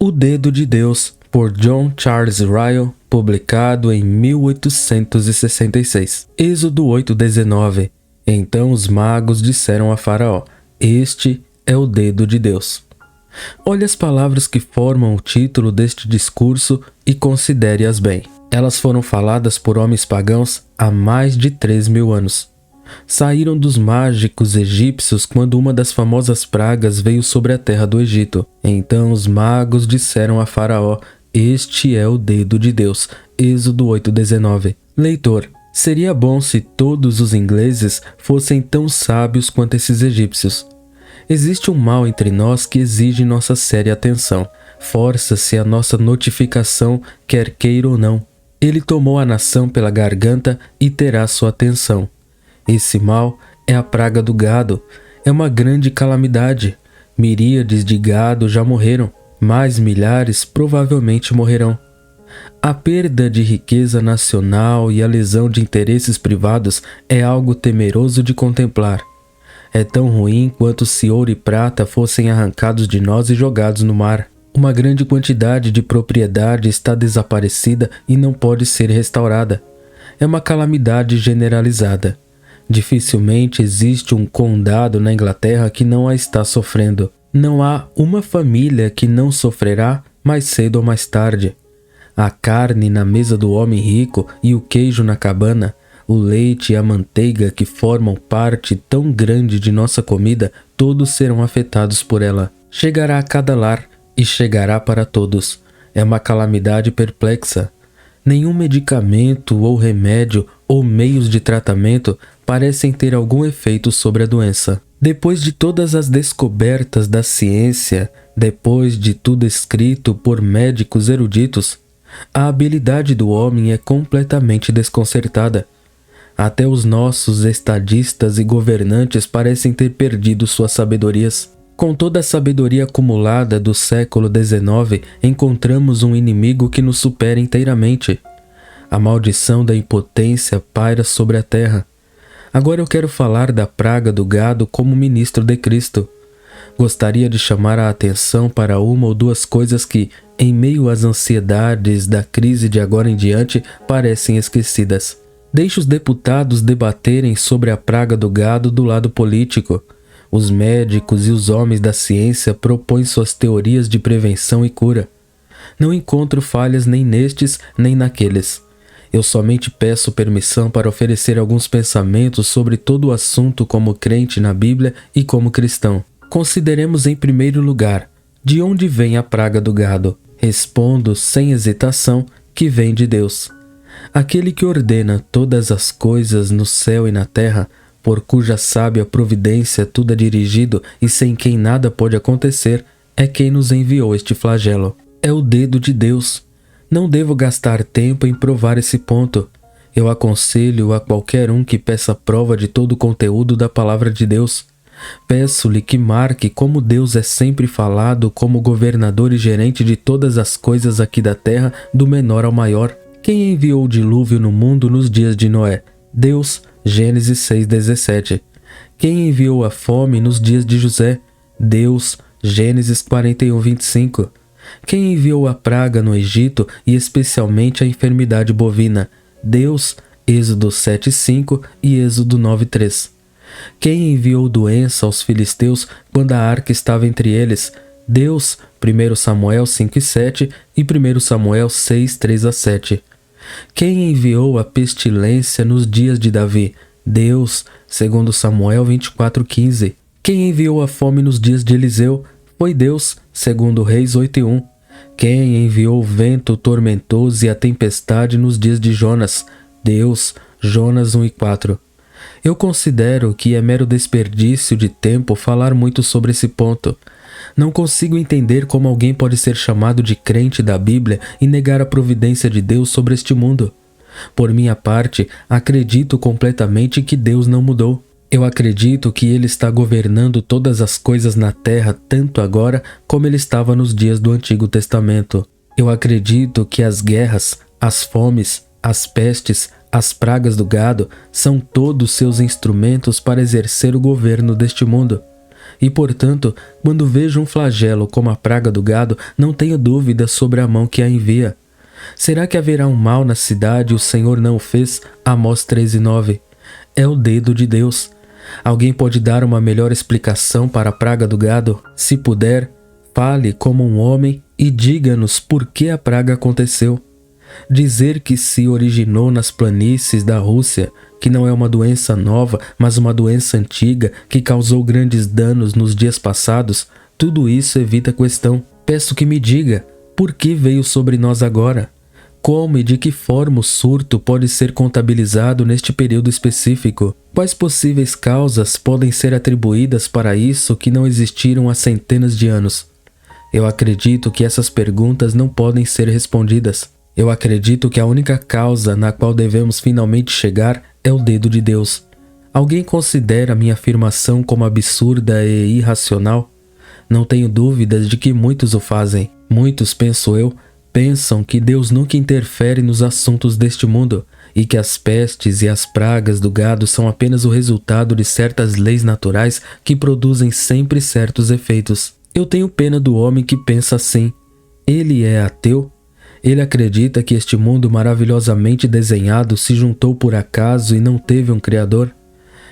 O Dedo de Deus, por John Charles Ryle, publicado em 1866. Êxodo 8:19. Então os magos disseram a Faraó: Este é o dedo de Deus. Olhe as palavras que formam o título deste discurso e considere-as bem. Elas foram faladas por homens pagãos há mais de 3.000 anos. Saíram dos mágicos egípcios quando uma das famosas pragas veio sobre a terra do Egito. Então os magos disseram a Faraó: Este é o dedo de Deus. Êxodo 8:19. Leitor, seria bom se todos os ingleses fossem tão sábios quanto esses egípcios. Existe um mal entre nós que exige nossa séria atenção. Força-se a nossa notificação, quer queira ou não. Ele tomou a nação pela garganta e terá sua atenção. Esse mal é a praga do gado. É uma grande calamidade. Miríades de gado já morreram, mais milhares provavelmente morrerão. A perda de riqueza nacional e a lesão de interesses privados é algo temeroso de contemplar. É tão ruim quanto se ouro e prata fossem arrancados de nós e jogados no mar. Uma grande quantidade de propriedade está desaparecida e não pode ser restaurada. É uma calamidade generalizada. Dificilmente existe um condado na Inglaterra que não a está sofrendo. Não há uma família que não sofrerá mais cedo ou mais tarde. A carne na mesa do homem rico e o queijo na cabana, o leite e a manteiga que formam parte tão grande de nossa comida, todos serão afetados por ela. Chegará a cada lar e chegará para todos. É uma calamidade perplexa. Nenhum medicamento ou remédio ou meios de tratamento parecem ter algum efeito sobre a doença. Depois de todas as descobertas da ciência, depois de tudo escrito por médicos eruditos, a habilidade do homem é completamente desconcertada. Até os nossos estadistas e governantes parecem ter perdido suas sabedorias. Com toda a sabedoria acumulada do século XIX, encontramos um inimigo que nos supera inteiramente. A maldição da impotência paira sobre a terra. Agora eu quero falar da praga do gado como ministro de Cristo. Gostaria de chamar a atenção para uma ou duas coisas que, em meio às ansiedades da crise de agora em diante, parecem esquecidas. Deixe os deputados debaterem sobre a praga do gado do lado político. Os médicos e os homens da ciência propõem suas teorias de prevenção e cura. Não encontro falhas nem nestes nem naqueles. Eu somente peço permissão para oferecer alguns pensamentos sobre todo o assunto como crente na Bíblia e como cristão. Consideremos em primeiro lugar, de onde vem a praga do gado? Respondo sem hesitação que vem de Deus. Aquele que ordena todas as coisas no céu e na terra, por cuja sábia providência tudo é dirigido e sem quem nada pode acontecer, é quem nos enviou este flagelo. É o dedo de Deus. Não devo gastar tempo em provar esse ponto. Eu aconselho a qualquer um que peça prova de todo o conteúdo da palavra de Deus. Peço-lhe que marque como Deus é sempre falado como governador e gerente de todas as coisas aqui da terra, do menor ao maior. Quem enviou o dilúvio no mundo nos dias de Noé? Deus. Gênesis 6:17. Quem enviou a fome nos dias de José? Deus. Gênesis 41:25. Quem enviou a praga no Egito e especialmente a enfermidade bovina? Deus. Êxodo 7:5 e Êxodo 9:3. Quem enviou doença aos filisteus quando a arca estava entre eles? Deus. 1 Samuel 5:7 e 1 Samuel 6:3-7. Quem enviou a pestilência nos dias de Davi? Deus. 2 Samuel 24:15. Quem enviou a fome nos dias de Eliseu? Foi Deus. 2 Reis 8:1. Quem enviou o vento tormentoso e a tempestade nos dias de Jonas? Deus. Jonas 1:4. Eu considero que é mero desperdício de tempo falar muito sobre esse ponto. Não consigo entender como alguém pode ser chamado de crente da Bíblia e negar a providência de Deus sobre este mundo. Por minha parte, acredito completamente que Deus não mudou. Eu acredito que Ele está governando todas as coisas na terra tanto agora como Ele estava nos dias do Antigo Testamento. Eu acredito que as guerras, as fomes, as pestes, as pragas do gado são todos seus instrumentos para exercer o governo deste mundo. E, portanto, quando vejo um flagelo como a praga do gado, não tenho dúvida sobre a mão que a envia. Será que haverá um mal na cidade e o Senhor não o fez? Amós 13:9. É o dedo de Deus. Alguém pode dar uma melhor explicação para a praga do gado? Se puder, fale como um homem e diga-nos por que a praga aconteceu. Dizer que se originou nas planícies da Rússia, que não é uma doença nova, mas uma doença antiga que causou grandes danos nos dias passados, tudo isso evita a questão. Peço que me diga, por que veio sobre nós agora? Como e de que forma o surto pode ser contabilizado neste período específico? Quais possíveis causas podem ser atribuídas para isso que não existiram há centenas de anos? Eu acredito que essas perguntas não podem ser respondidas. Eu acredito que a única causa na qual devemos finalmente chegar é o dedo de Deus. Alguém considera minha afirmação como absurda e irracional? Não tenho dúvidas de que muitos o fazem. Muitos, penso eu, pensam que Deus nunca interfere nos assuntos deste mundo e que as pestes e as pragas do gado são apenas o resultado de certas leis naturais que produzem sempre certos efeitos. Eu tenho pena do homem que pensa assim. Ele é ateu? Ele acredita que este mundo maravilhosamente desenhado se juntou por acaso e não teve um Criador?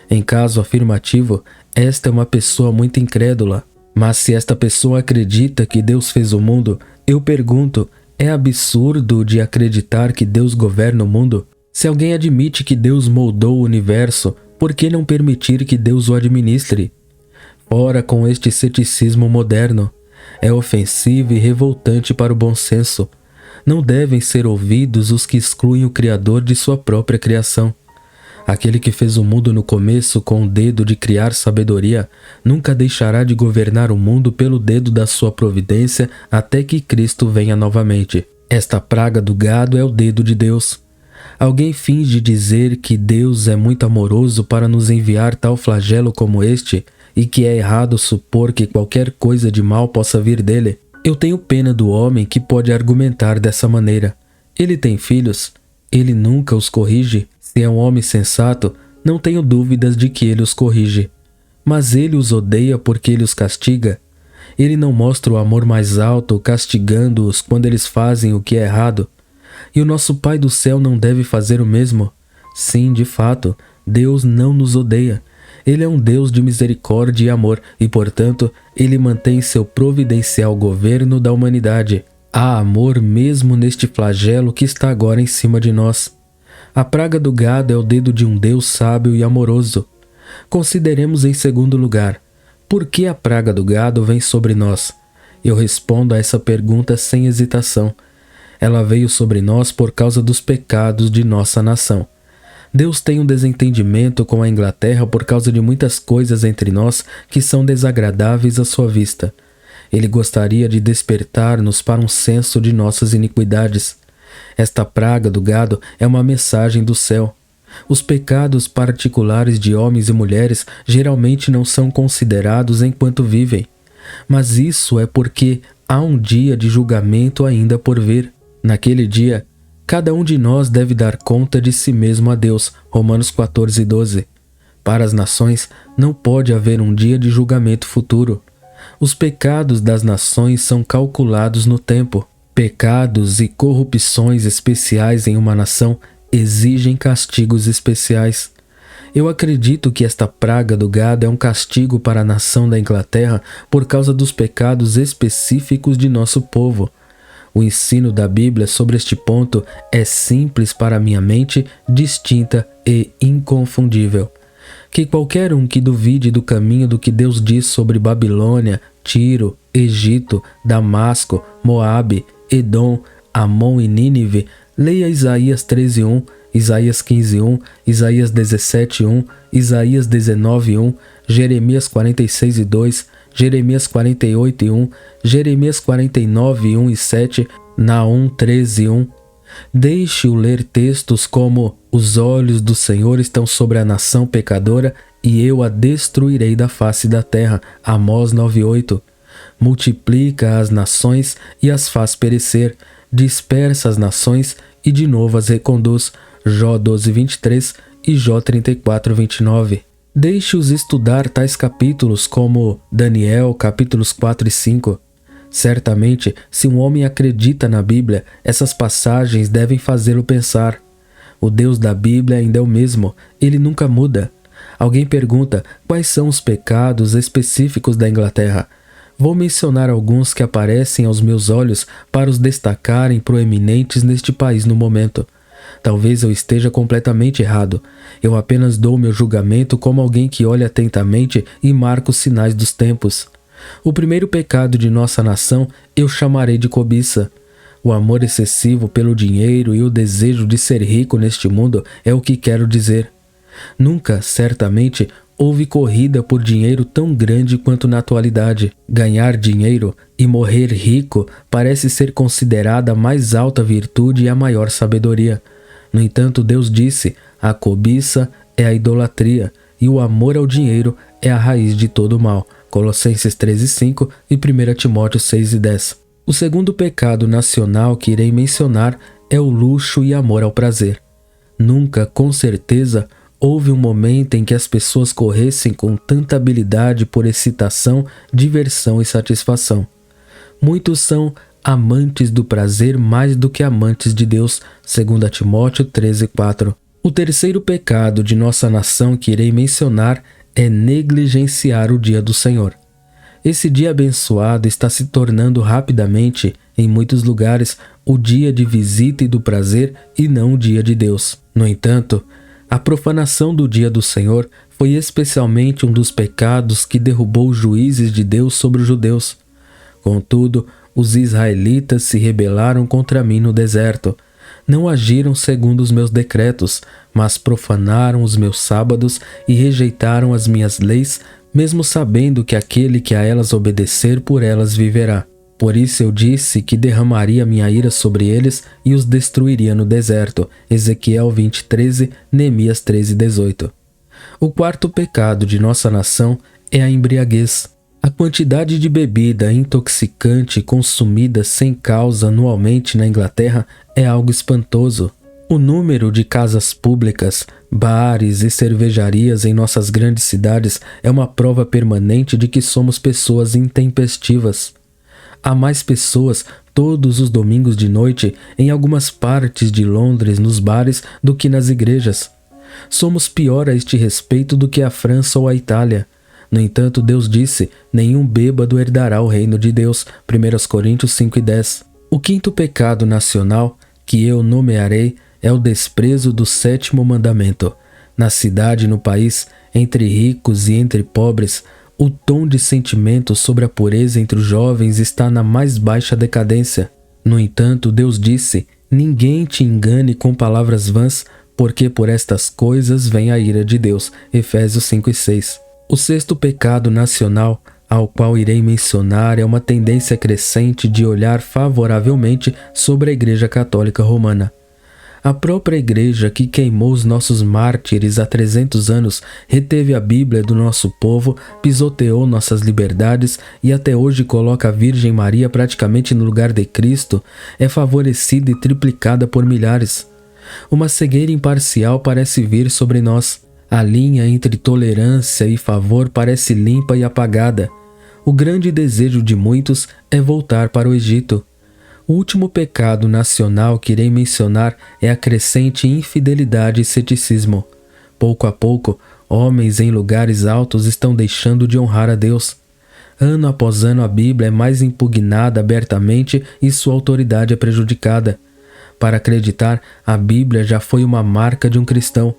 Em caso afirmativo, esta é uma pessoa muito incrédula. Mas se esta pessoa acredita que Deus fez o mundo, eu pergunto, é absurdo de acreditar que Deus governa o mundo? Se alguém admite que Deus moldou o universo, por que não permitir que Deus o administre? Fora com este ceticismo moderno. É ofensivo e revoltante para o bom senso. Não devem ser ouvidos os que excluem o Criador de sua própria criação. Aquele que fez o mundo no começo com o dedo de criar sabedoria, nunca deixará de governar o mundo pelo dedo da sua providência até que Cristo venha novamente. Esta praga do gado é o dedo de Deus. Alguém finge dizer que Deus é muito amoroso para nos enviar tal flagelo como este e que é errado supor que qualquer coisa de mal possa vir dele. Eu tenho pena do homem que pode argumentar dessa maneira. Ele tem filhos, ele nunca os corrige. Se é um homem sensato, não tenho dúvidas de que ele os corrige. Mas ele os odeia porque ele os castiga. Ele não mostra o amor mais alto castigando-os quando eles fazem o que é errado. E o nosso Pai do céu não deve fazer o mesmo? Sim, de fato, Deus não nos odeia. Ele é um Deus de misericórdia e amor e, portanto, ele mantém seu providencial governo da humanidade. Há amor mesmo neste flagelo que está agora em cima de nós. A praga do gado é o dedo de um Deus sábio e amoroso. Consideremos em segundo lugar, por que a praga do gado vem sobre nós? Eu respondo a essa pergunta sem hesitação. Ela veio sobre nós por causa dos pecados de nossa nação. Deus tem um desentendimento com a Inglaterra por causa de muitas coisas entre nós que são desagradáveis à sua vista. Ele gostaria de despertar-nos para um senso de nossas iniquidades. Esta praga do gado é uma mensagem do céu. Os pecados particulares de homens e mulheres geralmente não são considerados enquanto vivem. Mas isso é porque há um dia de julgamento ainda por vir. Naquele dia, cada um de nós deve dar conta de si mesmo a Deus. Romanos 14:12. Para as nações, não pode haver um dia de julgamento futuro. Os pecados das nações são calculados no tempo. Pecados e corrupções especiais em uma nação exigem castigos especiais. Eu acredito que esta praga do gado é um castigo para a nação da Inglaterra por causa dos pecados específicos de nosso povo. O ensino da Bíblia sobre este ponto é simples para minha mente, distinta e inconfundível. Que qualquer um que duvide do caminho do que Deus diz sobre Babilônia, Tiro, Egito, Damasco, Moabe, Edom, Amon e Nínive, leia Isaías 13:1, Isaías 15:1, Isaías 17:1, Isaías 19:1, Jeremias 46:2, Jeremias 48:1, Jeremias 49:1 e 7, Naum 13:1. Deixe-o ler textos como: os olhos do Senhor estão sobre a nação pecadora e eu a destruirei da face da terra. Amós 9:8. Multiplica as nações e as faz perecer, dispersa as nações e de novo as reconduz. Jó 12:23 e Jó 34:29. Deixe-os estudar tais capítulos como Daniel, capítulos 4 e 5. Certamente, se um homem acredita na Bíblia, essas passagens devem fazê-lo pensar. O Deus da Bíblia ainda é o mesmo, ele nunca muda. Alguém pergunta quais são os pecados específicos da Inglaterra. Vou mencionar alguns que aparecem aos meus olhos para os destacarem proeminentes neste país no momento. Talvez eu esteja completamente errado. Eu apenas dou meu julgamento como alguém que olha atentamente e marca os sinais dos tempos. O primeiro pecado de nossa nação eu chamarei de cobiça. O amor excessivo pelo dinheiro e o desejo de ser rico neste mundo é o que quero dizer. Nunca, certamente, houve corrida por dinheiro tão grande quanto na atualidade. Ganhar dinheiro e morrer rico parece ser considerada a mais alta virtude e a maior sabedoria. No entanto, Deus disse: a cobiça é a idolatria e o amor ao dinheiro é a raiz de todo o mal. Colossenses 13:5 e 1 Timóteo 6:10. O segundo pecado nacional que irei mencionar é o luxo e amor ao prazer. Nunca, com certeza, houve um momento em que as pessoas corressem com tanta habilidade por excitação, diversão e satisfação. Muitos são amantes do prazer mais do que amantes de Deus, 2 Timóteo 13:4. O terceiro pecado de nossa nação que irei mencionar é negligenciar o dia do Senhor. Esse dia abençoado está se tornando rapidamente, em muitos lugares, o dia de visita e do prazer e não o dia de Deus. No entanto, a profanação do dia do Senhor foi especialmente um dos pecados que derrubou os juízes de Deus sobre os judeus. Contudo, os israelitas se rebelaram contra mim no deserto. Não agiram segundo os meus decretos, mas profanaram os meus sábados e rejeitaram as minhas leis, mesmo sabendo que aquele que a elas obedecer por elas viverá. Por isso eu disse que derramaria minha ira sobre eles e os destruiria no deserto. Ezequiel 20:13, Neemias 13:18. O quarto pecado de nossa nação é a embriaguez. A quantidade de bebida intoxicante consumida sem causa anualmente na Inglaterra é algo espantoso. O número de casas públicas, bares e cervejarias em nossas grandes cidades é uma prova permanente de que somos pessoas intempestivas. Há mais pessoas todos os domingos de noite em algumas partes de Londres nos bares do que nas igrejas. Somos pior a este respeito do que a França ou a Itália. No entanto, Deus disse: nenhum bêbado herdará o reino de Deus. 1 Coríntios 5:10. O quinto pecado nacional que eu nomearei é o desprezo do sétimo mandamento. Na cidade e no país, entre ricos e entre pobres, o tom de sentimento sobre a pureza entre os jovens está na mais baixa decadência. No entanto, Deus disse: ninguém te engane com palavras vãs, porque por estas coisas vem a ira de Deus. Efésios 5:6. O sexto pecado nacional, ao qual irei mencionar, é uma tendência crescente de olhar favoravelmente sobre a Igreja Católica Romana. A própria Igreja que queimou os nossos mártires há 300 anos, reteve a Bíblia do nosso povo, pisoteou nossas liberdades e até hoje coloca a Virgem Maria praticamente no lugar de Cristo, é favorecida e triplicada por milhares. Uma cegueira imparcial parece vir sobre nós. A linha entre tolerância e favor parece limpa e apagada. O grande desejo de muitos é voltar para o Egito. O último pecado nacional que irei mencionar é a crescente infidelidade e ceticismo. Pouco a pouco, homens em lugares altos estão deixando de honrar a Deus. Ano após ano a Bíblia é mais impugnada abertamente e sua autoridade é prejudicada. Para acreditar, a Bíblia já foi uma marca de um cristão.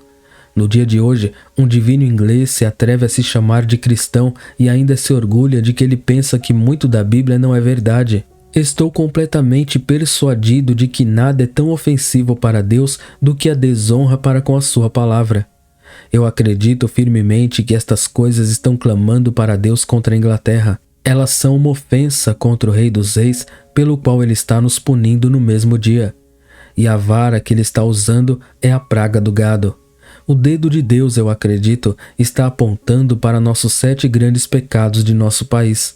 No dia de hoje, um divino inglês se atreve a se chamar de cristão e ainda se orgulha de que ele pensa que muito da Bíblia não é verdade. Estou completamente persuadido de que nada é tão ofensivo para Deus do que a desonra para com a sua palavra. Eu acredito firmemente que estas coisas estão clamando para Deus contra a Inglaterra. Elas são uma ofensa contra o Rei dos Reis, pelo qual ele está nos punindo no mesmo dia. E a vara que ele está usando é a praga do gado. O dedo de Deus, eu acredito, está apontando para nossos 7 grandes pecados de nosso país.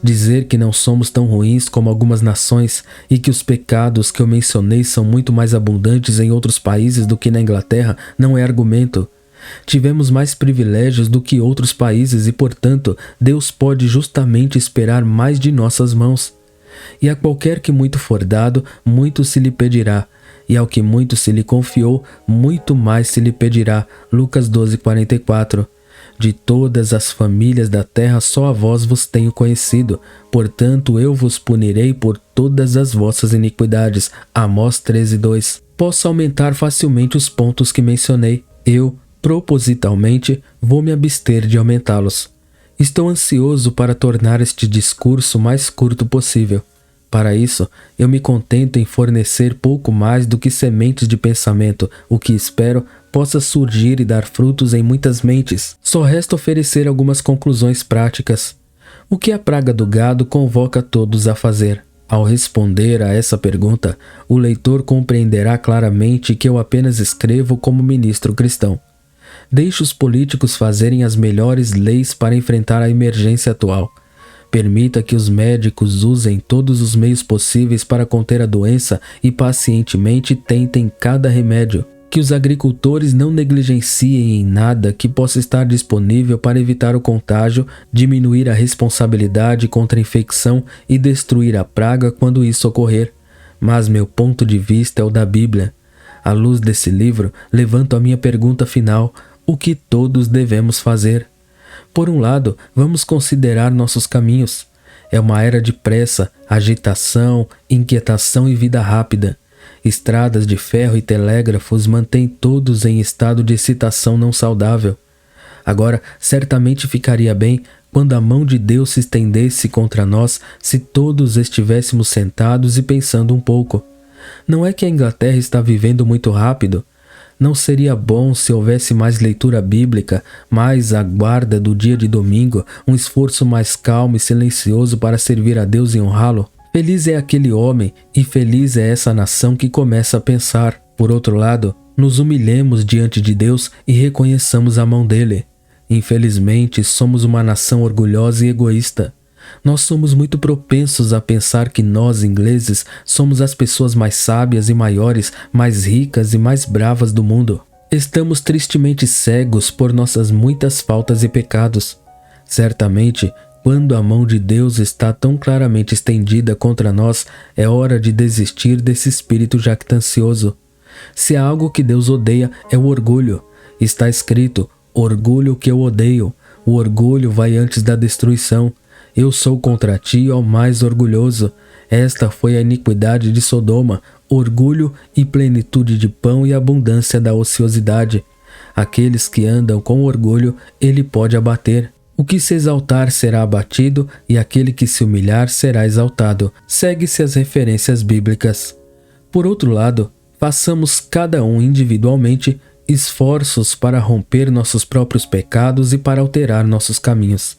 Dizer que não somos tão ruins como algumas nações e que os pecados que eu mencionei são muito mais abundantes em outros países do que na Inglaterra não é argumento. Tivemos mais privilégios do que outros países e, portanto, Deus pode justamente esperar mais de nossas mãos. E a qualquer que muito for dado, muito se lhe pedirá, e ao que muito se lhe confiou, muito mais se lhe pedirá. Lucas 12:44. De todas as famílias da terra só a vós vos tenho conhecido, portanto eu vos punirei por todas as vossas iniquidades. Amós 13:2. Posso aumentar facilmente os pontos que mencionei. Eu, propositalmente, vou me abster de aumentá-los. Estou ansioso para tornar este discurso mais curto possível. Para isso, eu me contento em fornecer pouco mais do que sementes de pensamento, o que espero possa surgir e dar frutos em muitas mentes. Só resta oferecer algumas conclusões práticas. O que a praga do gado convoca todos a fazer? Ao responder a essa pergunta, o leitor compreenderá claramente que eu apenas escrevo como ministro cristão. Deixe os políticos fazerem as melhores leis para enfrentar a emergência atual. Permita que os médicos usem todos os meios possíveis para conter a doença e pacientemente tentem cada remédio. Que os agricultores não negligenciem em nada que possa estar disponível para evitar o contágio, diminuir a responsabilidade contra a infecção e destruir a praga quando isso ocorrer. Mas meu ponto de vista é o da Bíblia. À luz desse livro, levanto a minha pergunta final: o que todos devemos fazer? Por um lado, vamos considerar nossos caminhos. É uma era de pressa, agitação, inquietação e vida rápida. Estradas de ferro e telégrafos mantêm todos em estado de excitação não saudável. Agora, certamente ficaria bem quando a mão de Deus se estendesse contra nós se todos estivéssemos sentados e pensando um pouco. Não é que a Inglaterra está vivendo muito rápido? Não seria bom se houvesse mais leitura bíblica, mais a guarda do dia de domingo, um esforço mais calmo e silencioso para servir a Deus e honrá-lo? Feliz é aquele homem e feliz é essa nação que começa a pensar. Por outro lado, nos humilhemos diante de Deus e reconheçamos a mão dele. Infelizmente, somos uma nação orgulhosa e egoísta. Nós somos muito propensos a pensar que nós, ingleses, somos as pessoas mais sábias e maiores, mais ricas e mais bravas do mundo. Estamos tristemente cegos por nossas muitas faltas e pecados. Certamente, quando a mão de Deus está tão claramente estendida contra nós, é hora de desistir desse espírito jactancioso. Se há algo que Deus odeia, é o orgulho. Está escrito: orgulho que eu odeio. O orgulho vai antes da destruição. Eu sou contra ti, ó mais orgulhoso. Esta foi a iniquidade de Sodoma, orgulho e plenitude de pão e abundância da ociosidade. Aqueles que andam com orgulho, ele pode abater. O que se exaltar será abatido, e aquele que se humilhar será exaltado. Segue-se as referências bíblicas. Por outro lado, façamos cada um individualmente esforços para romper nossos próprios pecados e para alterar nossos caminhos.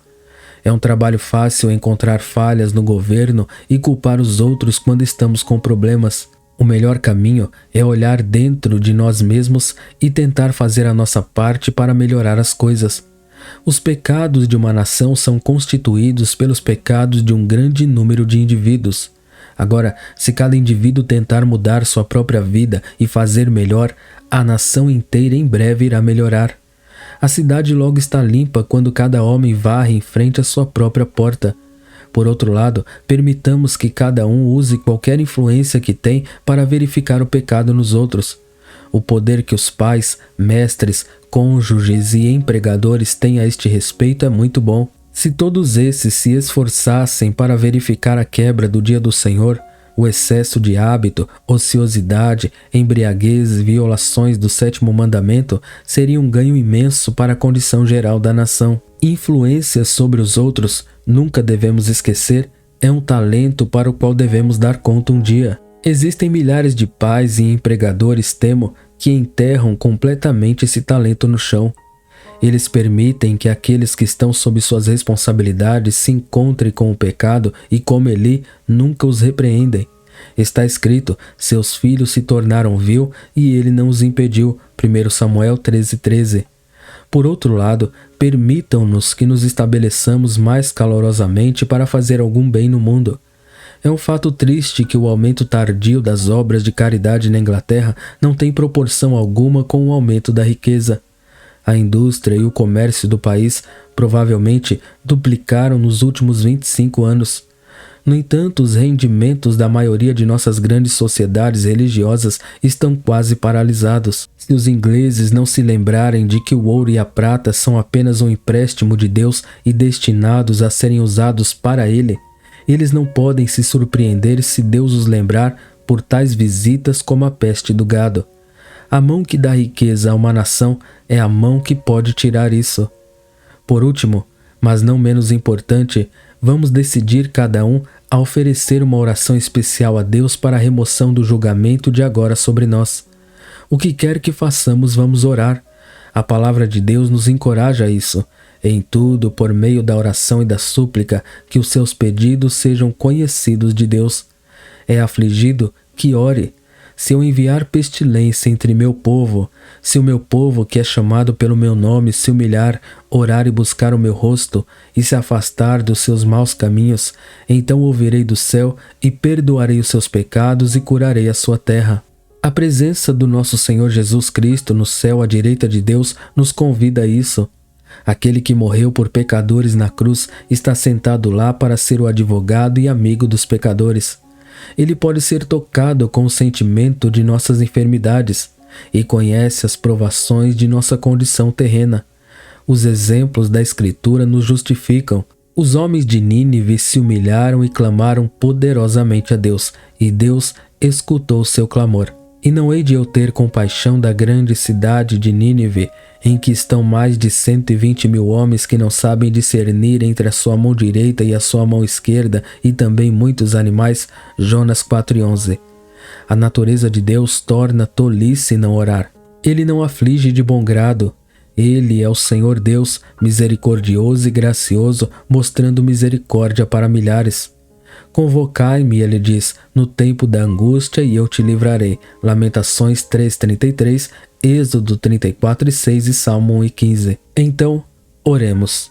É um trabalho fácil encontrar falhas no governo e culpar os outros quando estamos com problemas. O melhor caminho é olhar dentro de nós mesmos e tentar fazer a nossa parte para melhorar as coisas. Os pecados de uma nação são constituídos pelos pecados de um grande número de indivíduos. Agora, se cada indivíduo tentar mudar sua própria vida e fazer melhor, a nação inteira em breve irá melhorar. A cidade logo está limpa quando cada homem varre em frente à sua própria porta. Por outro lado, permitamos que cada um use qualquer influência que tem para verificar o pecado nos outros. O poder que os pais, mestres, cônjuges e empregadores têm a este respeito é muito bom. Se todos esses se esforçassem para verificar a quebra do dia do Senhor, o excesso de hábito, ociosidade, embriaguez e violações do sétimo mandamento, seria um ganho imenso para a condição geral da nação. Influência sobre os outros, nunca devemos esquecer, é um talento para o qual devemos dar conta um dia. Existem milhares de pais e empregadores, temo, que enterram completamente esse talento no chão. Eles permitem que aqueles que estão sob suas responsabilidades se encontrem com o pecado e, como Eli, nunca os repreendem. Está escrito: seus filhos se tornaram vil e ele não os impediu. 1 Samuel 13:13. Por outro lado, permitam-nos que nos estabeleçamos mais calorosamente para fazer algum bem no mundo. É um fato triste que o aumento tardio das obras de caridade na Inglaterra não tem proporção alguma com o aumento da riqueza. A indústria e o comércio do país provavelmente duplicaram nos últimos 25 anos. No entanto, os rendimentos da maioria de nossas grandes sociedades religiosas estão quase paralisados. Se os ingleses não se lembrarem de que o ouro e a prata são apenas um empréstimo de Deus e destinados a serem usados para Ele, eles não podem se surpreender se Deus os lembrar por tais visitas como a peste do gado. A mão que dá riqueza a uma nação é a mão que pode tirar isso. Por último, mas não menos importante, vamos decidir cada um a oferecer uma oração especial a Deus para a remoção do julgamento de agora sobre nós. O que quer que façamos, vamos orar. A palavra de Deus nos encoraja a isso. Em tudo, por meio da oração e da súplica, que os seus pedidos sejam conhecidos de Deus. É afligido que ore. Se eu enviar pestilência entre meu povo, se o meu povo que é chamado pelo meu nome se humilhar, orar e buscar o meu rosto, e se afastar dos seus maus caminhos, então ouvirei do céu e perdoarei os seus pecados e curarei a sua terra. A presença do nosso Senhor Jesus Cristo no céu à direita de Deus nos convida a isso. Aquele que morreu por pecadores na cruz está sentado lá para ser o advogado e amigo dos pecadores. Ele pode ser tocado com o sentimento de nossas enfermidades e conhece as provações de nossa condição terrena. Os exemplos da Escritura nos justificam. Os homens de Nínive se humilharam e clamaram poderosamente a Deus, e Deus escutou seu clamor. E não hei de eu ter compaixão da grande cidade de Nínive, em que estão mais de 120 mil homens que não sabem discernir entre a sua mão direita e a sua mão esquerda, e também muitos animais. Jonas 4:11. A natureza de Deus torna tolice não orar. Ele não aflige de bom grado. Ele é o Senhor Deus, misericordioso e gracioso, mostrando misericórdia para milhares. Convocai-me, ele diz, no tempo da angústia e eu te livrarei. Lamentações 3:33, Êxodo 34:6 e Salmo 1:15. Então, oremos.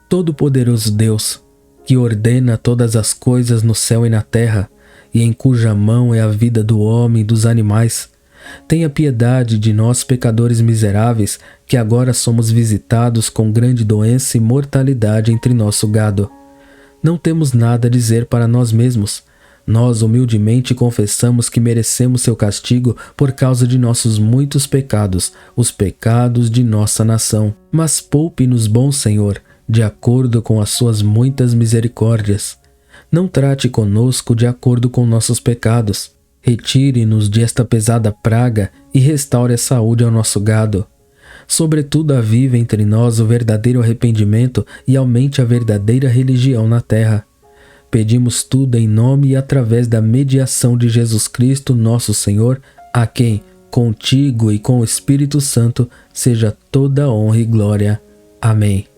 Todo-Poderoso Deus, que ordena todas as coisas no céu e na terra, e em cuja mão é a vida do homem e dos animais, tenha piedade de nós, pecadores miseráveis, que agora somos visitados com grande doença e mortalidade entre nosso gado. Não temos nada a dizer para nós mesmos. Nós humildemente confessamos que merecemos seu castigo por causa de nossos muitos pecados, os pecados de nossa nação. Mas poupe-nos, bom Senhor, de acordo com as suas muitas misericórdias. Não trate conosco de acordo com nossos pecados. Retire-nos desta pesada praga e restaure a saúde ao nosso gado. Sobretudo, avive entre nós o verdadeiro arrependimento e aumente a verdadeira religião na terra. Pedimos tudo em nome e através da mediação de Jesus Cristo, nosso Senhor, a quem, contigo e com o Espírito Santo, seja toda honra e glória. Amém.